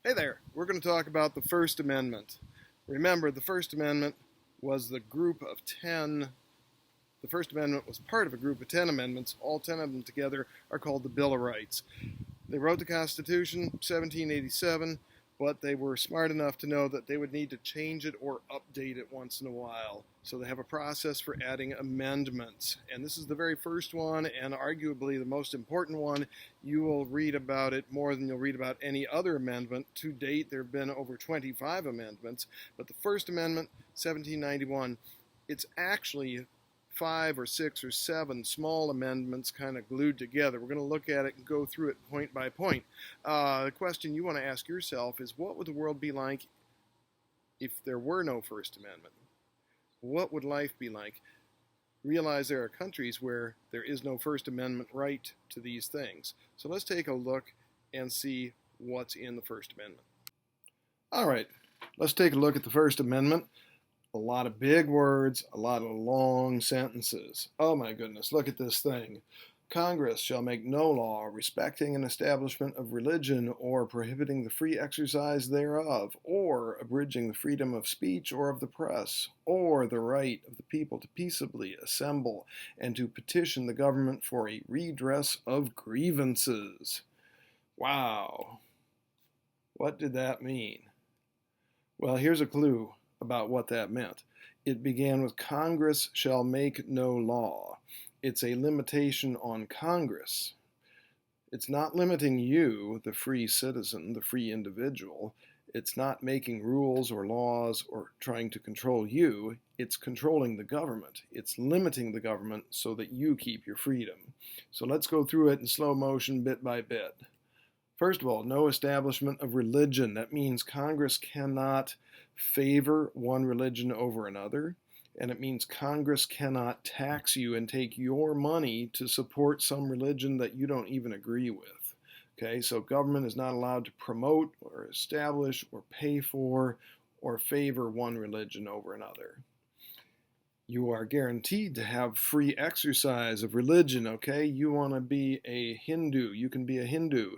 Hey there, we're going to talk about the First Amendment. Remember, the First Amendment was the group of 10, the First Amendment was part of a group of 10 amendments. All 10 of them together are called the Bill of Rights. They wrote the Constitution 1787, but they were smart enough to know that they would need to change it or update it once in a while. So they have a process for adding amendments. And this is the very first one, and arguably the most important one. You will read about it more than you'll read about any other amendment. To date, there have been over 25 amendments, but the First Amendment, 1791, it's actually 5 or 6 or 7 small amendments kind of glued together. We're going to look at it and go through it point by point. The question you want to ask yourself is, what would the world be like if there were no First Amendment? What would life be like? Realize there are countries where there is no First Amendment right to these things. So let's take a look and see what's in the First Amendment. All right, let's take a look at the First Amendment. A lot of big words, a lot of long sentences. Oh my goodness, look at this thing. Congress shall make no law respecting an establishment of religion or prohibiting the free exercise thereof, or abridging the freedom of speech or of the press, or the right of the people to peaceably assemble and to petition the government for a redress of grievances. Wow. What did that mean? Well, here's a clue about what that meant. It began with Congress shall make no law. It's a limitation on Congress. It's not limiting you, the free citizen, the free individual. It's not making rules or laws or trying to control you. It's controlling the government. It's limiting the government so that you keep your freedom. So let's go through it in slow motion, bit by bit. First of all, no establishment of religion. That means Congress cannot favor one religion over another, and it means Congress cannot tax you and take your money to support some religion that you don't even agree with. Okay, so government is not allowed to promote or establish or pay for or favor one religion over another. You are guaranteed to have free exercise of religion, okay? You want to be a Hindu, you can be a Hindu.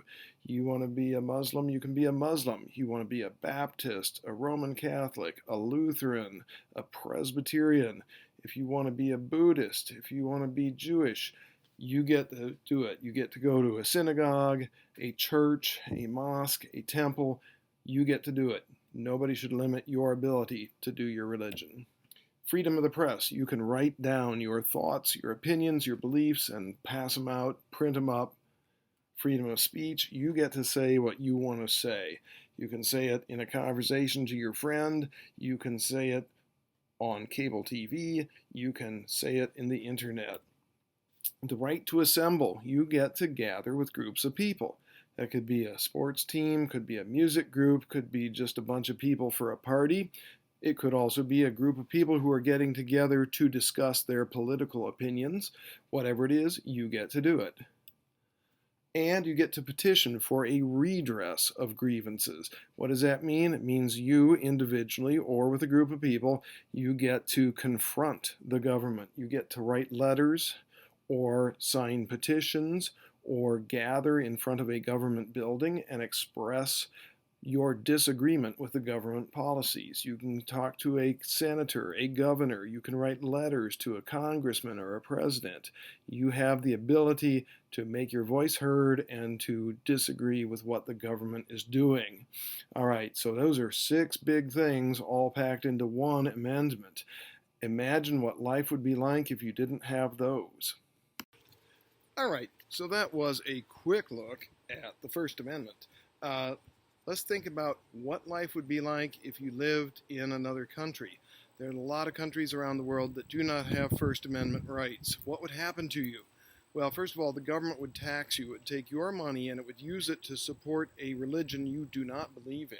You want to be a Muslim, you can be a Muslim. You want to be a Baptist, a Roman Catholic, a Lutheran, a Presbyterian. If you want to be a Buddhist, if you want to be Jewish, you get to do it. You get to go to a synagogue, a church, a mosque, a temple. You get to do it. Nobody should limit your ability to do your religion. Freedom of the press. You can write down your thoughts, your opinions, your beliefs, and pass them out, print them up. Freedom of speech. You get to say what you want to say. You can say it in a conversation to your friend. You can say it on cable TV. You can say it in the internet. The right to assemble. You get to gather with groups of people. That could be a sports team, could be a music group, could be just a bunch of people for a party. It could also be a group of people who are getting together to discuss their political opinions. Whatever it is, you get to do it. And you get to petition for a redress of grievances. What does that mean? It means you individually or with a group of people, you get to confront the government. You get to write letters or sign petitions or gather in front of a government building and express your disagreement with the government policies. You can talk to a senator, a governor. You can write letters to a congressman or a president. You have the ability to make your voice heard and to disagree with what the government is doing. All right, so those are 6 big things all packed into one amendment. Imagine what life would be like if you didn't have those. All right, so that was a quick look at the First Amendment. Let's think about what life would be like if you lived in another country. There are a lot of countries around the world that do not have First Amendment rights. What would happen to you? Well, first of all, the government would tax you. It would take your money and it would use it to support a religion you do not believe in.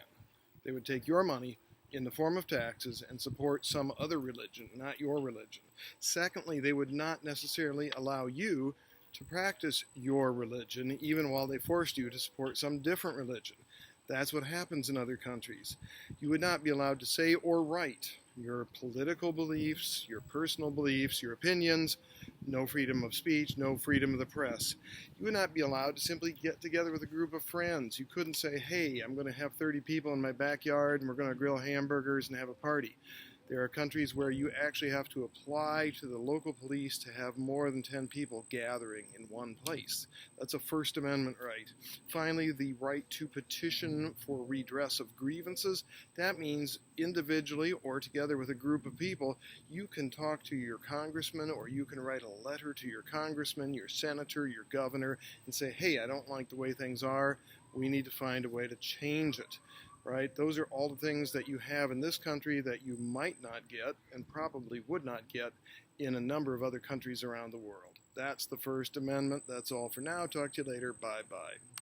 They would take your money in the form of taxes and support some other religion, not your religion. Secondly, they would not necessarily allow you to practice your religion, even while they forced you to support some different religion. That's what happens in other countries. You would not be allowed to say or write your political beliefs, your personal beliefs, your opinions, no freedom of speech, no freedom of the press. You would not be allowed to simply get together with a group of friends. You couldn't say, hey, I'm going to have 30 people in my backyard and we're going to grill hamburgers and have a party. There are countries where you actually have to apply to the local police to have more than 10 people gathering in one place. That's a First Amendment right. Finally, the right to petition for redress of grievances. That means individually or together with a group of people, you can talk to your congressman or you can write a letter to your congressman, your senator, your governor, and say, hey, I don't like the way things are. We need to find a way to change it. Right? Those are all the things that you have in this country that you might not get and probably would not get in a number of other countries around the world. That's the First Amendment. That's all for now. Talk to you later. Bye-bye.